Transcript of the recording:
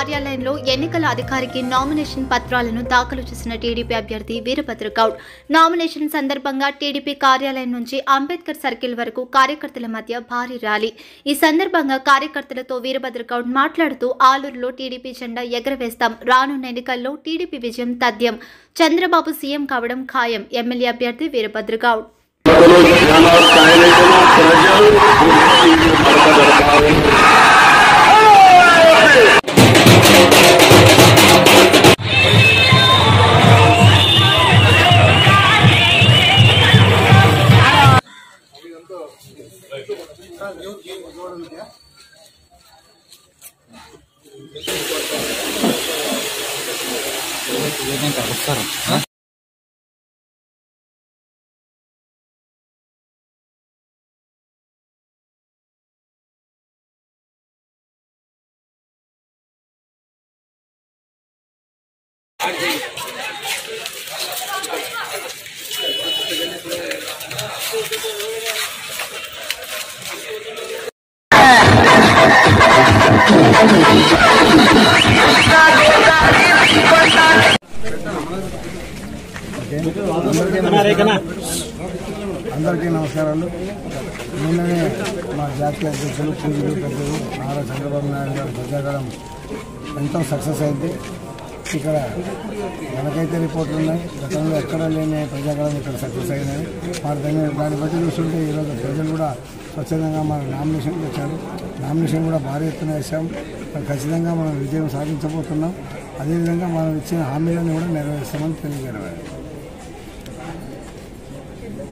కార్యాలయంలో ఎన్నికల అధికారికి నామినేషన్ పత్రాలను దాఖలు చేసిన టీడీపీ అభ్యర్థి వీరభద్ర గౌడ్. నామినేషన్ సందర్భంగా టీడీపీ కార్యాలయం నుంచి అంబేద్కర్ సర్కిల్ వరకు కార్యకర్తల మధ్య భారీ ర్యాలీ. ఈ సందర్భంగా కార్యకర్తలతో వీరభద్ర గౌడ్ మాట్లాడుతూ ఆలూరులో టీడీపీ జెండా ఎగరవేస్తాం, రానున్న ఎన్నికల్లో టీడీపీ విజయం తథ్యం, చంద్రబాబు సీఎం కావడం ఖాయం. ఎమ్మెల్యే అభ్యర్థి వీరభద్ర గౌడ్. అందరికీ నమస్కారాలు. నిన్ననే మా జాతీయ అధ్యక్షులు పూజలు పెద్దలు నారా చంద్రబాబు నాయుడు గారు ప్రజాగళం ఎంతో సక్సెస్ అయింది. ఇక్కడ మనకైతే రిపోర్ట్లు ఉన్నాయి, గతంలో ఎక్కడ లేని ప్రజాగళం ఇక్కడ సక్సెస్ అయినాయి. దాన్ని బట్టి చూస్తుంటే ఈరోజు ప్రజలు కూడా స్వచ్ఛందంగా మన నామినేషన్ వచ్చారు. నామినేషన్ కూడా భారీ ఎత్తున వేసాం. ఖచ్చితంగా మనం విజయం సాధించబోతున్నాం. అదేవిధంగా మనం ఇచ్చిన హామీలను కూడా నెరవేర్స్తామని తెలియజేయడం.